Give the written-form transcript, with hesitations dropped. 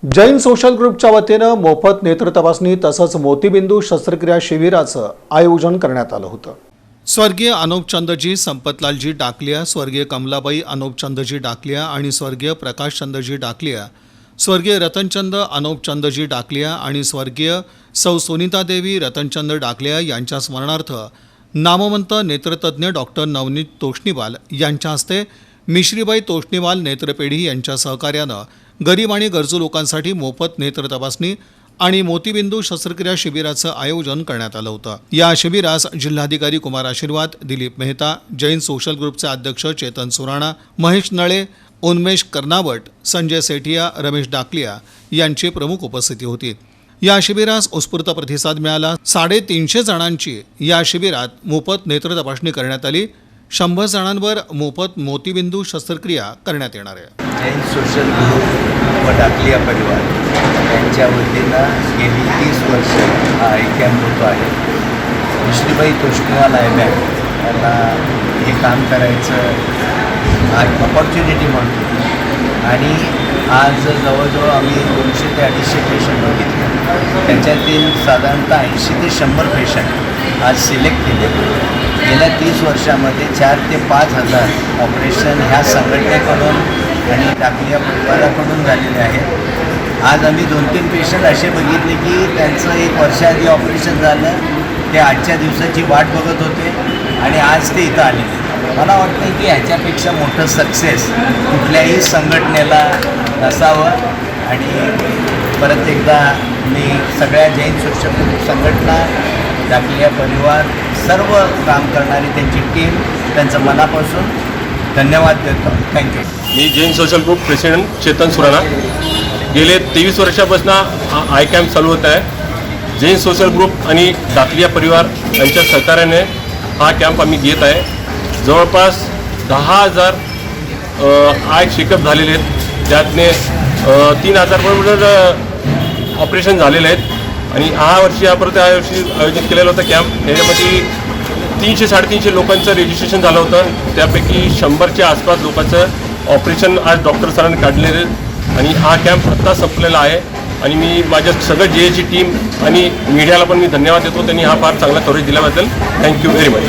Jain social ग्रुपच्या वतीनं मोफत नेत्र तपासणी तसंच मोतीबिंदू शस्त्रक्रिया शिबिराचं आयोजन करण्यात आलं होतं। स्वर्गीय अनुपचंदजी संपतलालजी डाकलिया, स्वर्गीय कमलाबाई अनुपचंदजी डाकलिया आणि स्वर्गीय प्रकाशचंदजी डाकलिया, स्वर्गीय रतनचंद अनुपचंदजी डाकलिया आणि स्वर्गीय सौ सुनीतादेवी रतनचंद डाकलिया यांच्या स्मरणार्थ नामवंत नेत्रतज्ञ डॉक्टर नवनीत तोष्णीवाल यांच्या हस्ते मिश्रीबाई तोष्णीवाल नेत्रपेढी यांच्या सहकार्यानं गरीब आणि गरजू लोकांसाठी मोफत नेत्र तपासणी आणि मोतीबिंदू शस्त्रक्रिया शिबिराचं आयोजन करण्यात आलं होतं। या शिबिरास जिल्हाधिकारी कुमार आशीर्वाद, दिलीप मेहता, जैन सोशल ग्रुपचे अध्यक्ष चेतन सुराणा, महेश नळे, उन्मेष कर्नावट, संजय सेठिया, रमेश डाकलिया यांची प्रमुख उपस्थिती होती। या शिबिरास उत्स्फूर्त प्रतिसाद मिळाला। 350 जणांची या शिबिरात मोफत नेत्र तपासणी करण्यात आली। 100 जणांवर मोफत मोतीबिंदू शस्त्रक्रिया करण्यात येणार आहे। जैन सोशल ग्रुप व डाकलिया परिवार यांच्या वतीनं गेली 30 वर्ष हा कॅम्प होतो आहे। मिश्रीबाई तोष्णीवाल यांना हे काम करायचं आज अपॉर्च्युनिटी म्हणतो आणि आज जवळजवळ आम्ही 200 ते 250 पेशंट बघितले। त्याच्यातील साधारणतः 80 ते 100 पेशंट आज सिलेक्ट केले। गेल्या 30 वर्षामध्ये 4 ते 5 हजार ऑपरेशन ह्या संघटनेकडून आणि डाकलिया परिवाराकडून झालेले आहेत। आज आम्ही 2-3 पेशंट असे बघितले की त्यांचं 1 वर्षाआधी ऑपरेशन झालं, ते आजच्या दिवसाची वाट बघत होते आणि आज ते इथं आलेले। मला वाटतं की ह्याच्यापेक्षा मोठं सक्सेस कुठल्याही संघटनेला नसावं आणि परत एकदा मी सगळ्या जैन सोशल संघटना, डाकलिया परिवार, सर्व काम करणारी त्यांची टीम, त्यांचं मनापासून धन्यवाद देतो। थँक्यू। मी Jain social group president Chetan Surana. गेले 23 वर्षापासून आय कॅम्प चालू होत आहे। जैन सोशल ग्रुप आणि डाकलिया परिवार यांच्या सहकार्याने हा कॅम्प आम्ही घेत आहे। जवळपास 10,000 आय चेकअप झालेले आहेत, त्यातने 3,000 बरोबर ऑपरेशन झालेले आहेत आणि या वर्षी आयोजित केलेलं होतं कॅम्प। याच्यामध्ये 300-350 लोकांचं रजिस्ट्रेशन झालं होतं। त्यापैकी 100च्या आसपास लोकांचं ऑपरेशन आज डॉक्टर सरांनी काढलेले आणि हा कॅम्प आत्ता संपलेला आहे आणि मी माझ्या सगळं जेची टीम आणि मीडियाला पण मी धन्यवाद देतो। त्यांनी हा फार चांगला कव्हरेज दिल्याबद्दल थँक्यू व्हेरी मच।